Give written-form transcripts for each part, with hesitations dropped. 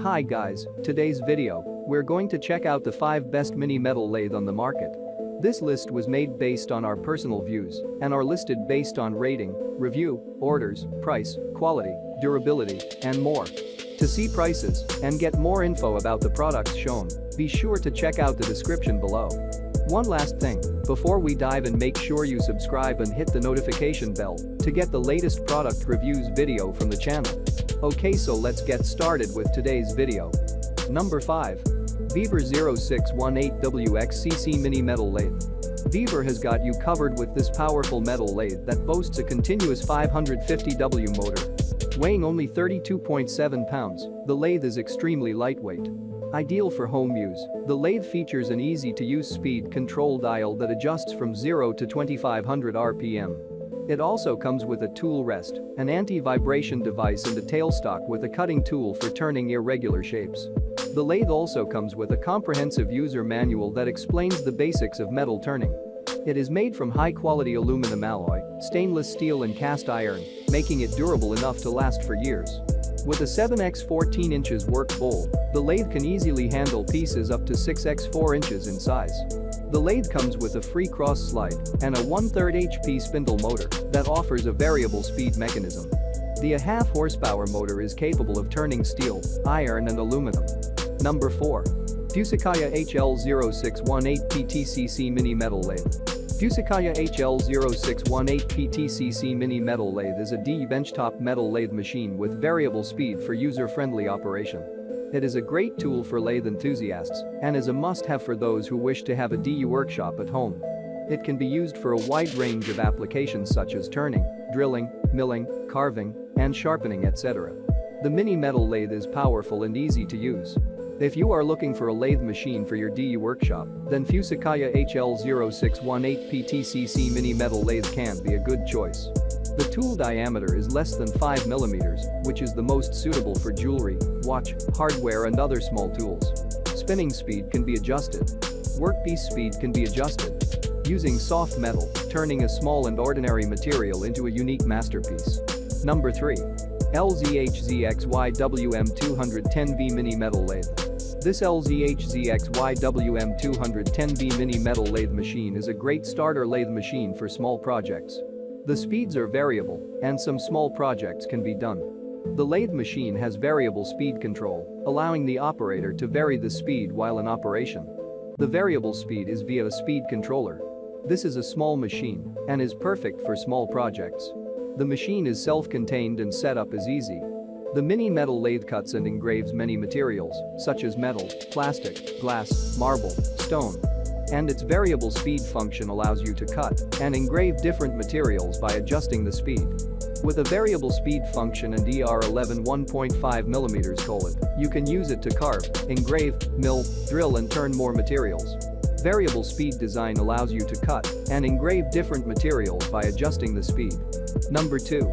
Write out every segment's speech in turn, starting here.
Hi guys, today's video, we're going to check out the 5 best mini metal lathe on the market. This list was made based on our personal views and are listed based on rating, review, orders, price, quality, durability, and more. To see prices and get more info about the products shown, be sure to check out the description below. One last thing, before we dive in, make sure you subscribe and hit the notification bell to get the latest product reviews video from the channel. Okay, so let's get started with today's video. Number 5. Weaver 0618WXCC Mini Metal Lathe. Weaver has got you covered with this powerful metal lathe that boasts a continuous 550W motor. Weighing only 32.7 pounds, the lathe is extremely lightweight. Ideal for home use, the lathe features an easy-to-use speed control dial that adjusts from 0 to 2500 RPM. It also comes with a tool rest, an anti-vibration device and a tailstock with a cutting tool for turning irregular shapes. The lathe also comes with a comprehensive user manual that explains the basics of metal turning. It is made from high-quality aluminum alloy, stainless steel and cast iron, making it durable enough to last for years. With a 7x 14 inches work bowl, the lathe can easily handle pieces up to 6x 4 inches in size. The lathe comes with a free cross slide and a 1/3 HP spindle motor that offers a variable speed mechanism. The 1/2 horsepower motor is capable of turning steel, iron and aluminum. Number 4. Fusicaya HL0618PTCC Mini Metal Lathe. Fusicaya HL0618PTCC Mini Metal Lathe is a DE benchtop metal lathe machine with variable speed for user-friendly operation. It is a great tool for lathe enthusiasts and is a must-have for those who wish to have a DE workshop at home. It can be used for a wide range of applications such as turning, drilling, milling, carving, and sharpening, etc. The mini metal lathe is powerful and easy to use. If you are looking for a lathe machine for your DE workshop, then Fusicaya HL0618PTCC Mini Metal Lathe can be a good choice. The tool diameter is less than 5 mm, which is the most suitable for jewelry, watch, hardware and other small tools. Spinning speed can be adjusted. Workpiece speed can be adjusted. Using soft metal, turning a small and ordinary material into a unique masterpiece. Number 3. LZHZXYWM210V Mini Metal Lathe. This LZHZXYWM210V Mini Metal Lathe machine is a great starter lathe machine for small projects. The speeds are variable, and some small projects can be done. The lathe machine has variable speed control, allowing the operator to vary the speed while in operation. The variable speed is via a speed controller. This is a small machine and is perfect for small projects. The machine is self-contained and setup is easy. The mini metal lathe cuts and engraves many materials, such as metal, plastic, glass, marble, stone. And its variable speed function allows you to cut and engrave different materials by adjusting the speed. With a variable speed function and ER11 1.5 mm collet, you can use it to carve, engrave, mill, drill and turn more materials. Variable speed design allows you to cut and engrave different materials by adjusting the speed. Number 2.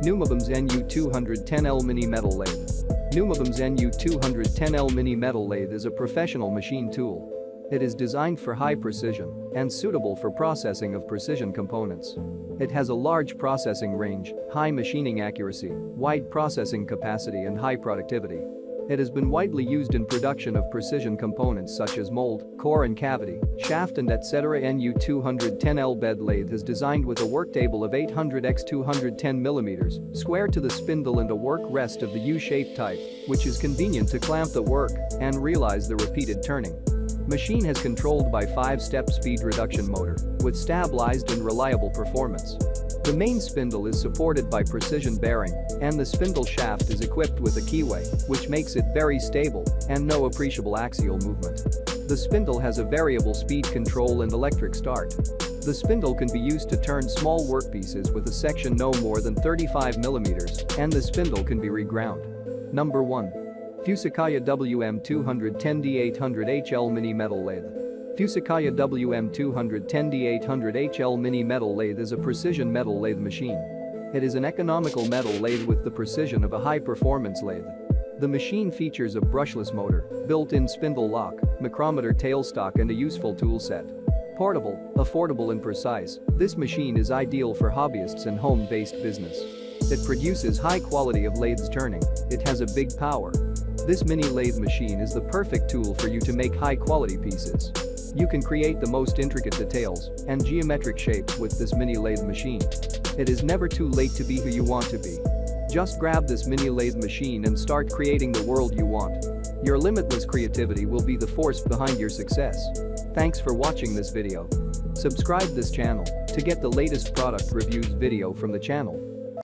Numobum's NU210L Mini Metal Lathe. Numobum's NU210L Mini Metal Lathe is a professional machine tool. It is designed for high precision and suitable for processing of precision components. It has a large processing range, high machining accuracy, wide processing capacity and high productivity. It has been widely used in production of precision components such as mold, core and cavity, shaft and etc. NU210L bed lathe is designed with a work table of 800 x 210 mm, square to the spindle and a work rest of the U-shaped type, which is convenient to clamp the work and realize the repeated turning. Machine has controlled by 5-step speed reduction motor with stabilized and reliable performance. The main spindle is supported by precision bearing and the spindle shaft is equipped with a keyway, which makes it very stable and no appreciable axial movement. The spindle has a variable speed control and electric start. The spindle can be used to turn small workpieces with a section no more than 35 mm and the spindle can be reground. Number 1. Fusicaya WM210D800HL Mini Metal Lathe. Fusicaya WM210D800HL Mini Metal Lathe is a precision metal lathe machine. It is an economical metal lathe with the precision of a high-performance lathe. The machine features a brushless motor, built-in spindle lock, micrometer tailstock and a useful tool set. Portable, affordable and precise, this machine is ideal for hobbyists and home-based business. It produces high quality of lathes turning, it has a big power. This mini lathe machine is the perfect tool for you to make high-quality pieces. You can create the most intricate details and geometric shapes with this mini lathe machine. It is never too late to be who you want to be. Just grab this mini lathe machine and start creating the world you want. Your limitless creativity will be the force behind your success. Thanks for watching this video. Subscribe this channel to get the latest product reviews video from the channel.